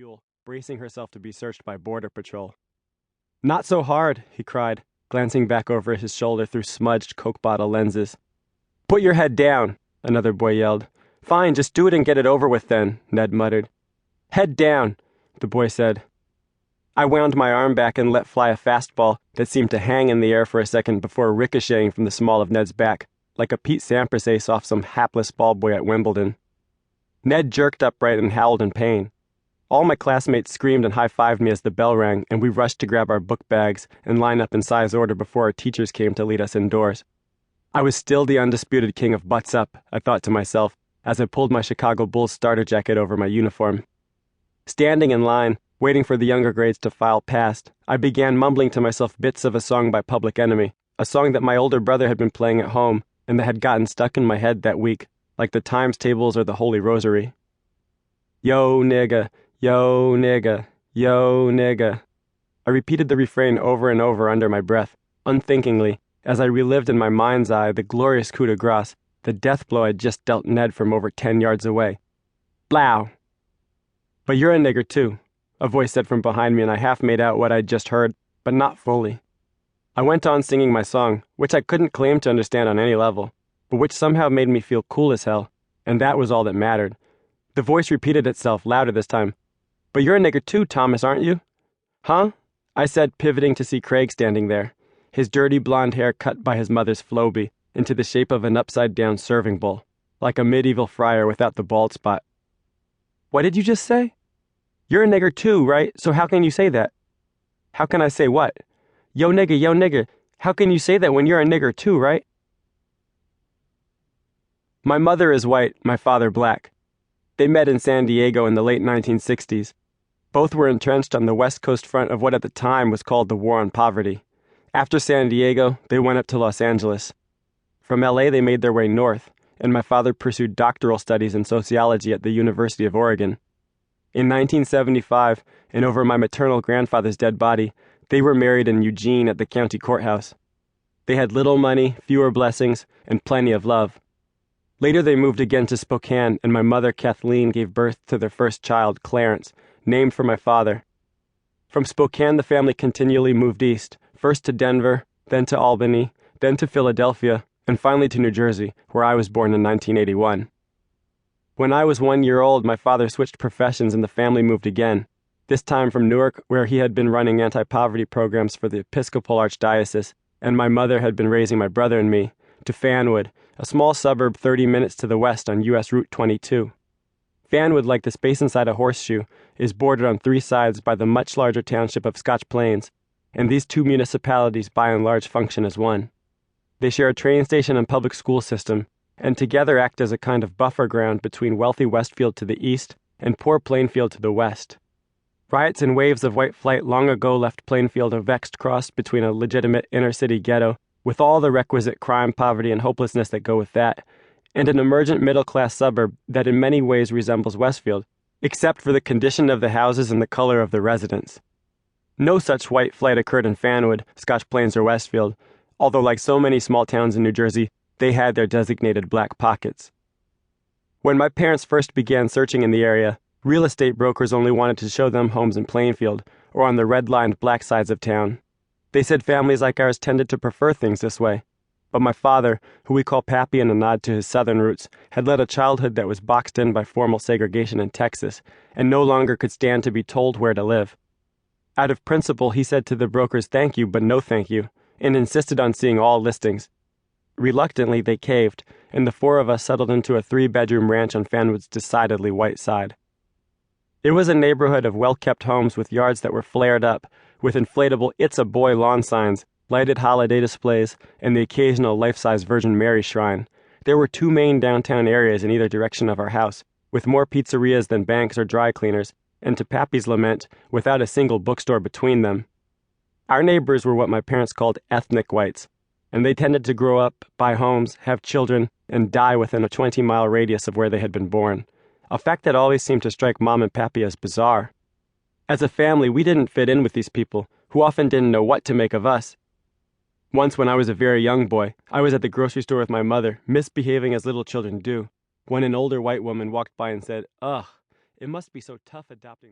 mule, bracing herself to be searched by Border Patrol. "Not so hard," he cried, glancing back over his shoulder through smudged Coke bottle lenses. "Put your head down," another boy yelled. "Fine, just do it and get it over with then," Ned muttered. "Head down," the boy said. I wound my arm back and let fly a fastball that seemed to hang in the air for a second before ricocheting from the small of Ned's back, like a Pete Sampras ace off some hapless ball boy at Wimbledon. Ned jerked upright and howled in pain. All my classmates screamed and high-fived me as the bell rang, and we rushed to grab our book bags and line up in size order before our teachers came to lead us indoors. I was still the undisputed king of butts up, I thought to myself, as I pulled my Chicago Bulls starter jacket over my uniform. Standing in line, waiting for the younger grades to file past, I began mumbling to myself bits of a song by Public Enemy, a song that my older brother had been playing at home and that had gotten stuck in my head that week, like the times tables or the Holy Rosary. Yo, nigga, yo, nigga, yo, nigga. I repeated the refrain over and over under my breath, unthinkingly, as I relived in my mind's eye the glorious coup de grace, the death blow I'd just dealt Ned from over 10 yards away. Blow! "But you're a nigger, too," a voice said from behind me, and I half made out what I'd just heard, but not fully. I went on singing my song, which I couldn't claim to understand on any level, but which somehow made me feel cool as hell, and that was all that mattered. The voice repeated itself, louder this time. "But you're a nigger too, Thomas, aren't you?" "Huh?" I said, pivoting to see Craig standing there, his dirty blonde hair cut by his mother's Flowbee into the shape of an upside-down serving bowl, like a medieval friar without the bald spot. "What did you just say?" "You're a nigger too, right? So how can you say that?" "How can I say what?" Yo nigga, how can you say that when you're a nigger too, right?" My mother is white, my father black. They met in San Diego in the late 1960s. Both were entrenched on the West Coast front of what at the time was called the War on Poverty. After San Diego, they went up to Los Angeles. From LA, they made their way north, and my father pursued doctoral studies in sociology at the University of Oregon. In 1975, and over my maternal grandfather's dead body, they were married in Eugene at the county courthouse. They had little money, fewer blessings, and plenty of love. Later they moved again to Spokane, and my mother, Kathleen, gave birth to their first child, Clarence, named for my father. From Spokane, the family continually moved east, first to Denver, then to Albany, then to Philadelphia, and finally to New Jersey, where I was born in 1981. When I was 1 year old, my father switched professions and the family moved again, this time from Newark, where he had been running anti-poverty programs for the Episcopal Archdiocese, and my mother had been raising my brother and me, to Fanwood, a small suburb 30 minutes to the west on U.S. Route 22. Fanwood, like the space inside a horseshoe, is bordered on 3 sides by the much larger township of Scotch Plains, and these 2 municipalities by and large function as one. They share a train station and public school system, and together act as a kind of buffer ground between wealthy Westfield to the east and poor Plainfield to the west. Riots and waves of white flight long ago left Plainfield a vexed cross between a legitimate inner-city ghetto, with all the requisite crime, poverty, and hopelessness that go with that, and an emergent middle-class suburb that in many ways resembles Westfield, except for the condition of the houses and the color of the residents. No such white flight occurred in Fanwood, Scotch Plains, or Westfield, although like so many small towns in New Jersey, they had their designated black pockets. When my parents first began searching in the area, real estate brokers only wanted to show them homes in Plainfield or on the red-lined black sides of town. They said families like ours tended to prefer things this way. But my father, who we call Pappy in a nod to his southern roots, had led a childhood that was boxed in by formal segregation in Texas and no longer could stand to be told where to live. Out of principle, he said to the brokers, "Thank you, but no thank you," and insisted on seeing all listings. Reluctantly, they caved, and the 4 of us settled into a 3-bedroom ranch on Fanwood's decidedly white side. It was a neighborhood of well-kept homes with yards that were flared up, with inflatable "It's a Boy" lawn signs, lighted holiday displays, and the occasional life-size Virgin Mary shrine. There were 2 main downtown areas in either direction of our house, with more pizzerias than banks or dry cleaners, and to Pappy's lament, without a single bookstore between them. Our neighbors were what my parents called ethnic whites, and they tended to grow up, buy homes, have children, and die within a 20-mile radius of where they had been born, a fact that always seemed to strike Mom and Pappy as bizarre. As a family, we didn't fit in with these people, who often didn't know what to make of us. Once when I was a very young boy, I was at the grocery store with my mother, misbehaving as little children do, when an older white woman walked by and said, "Ugh, it must be so tough adopting..."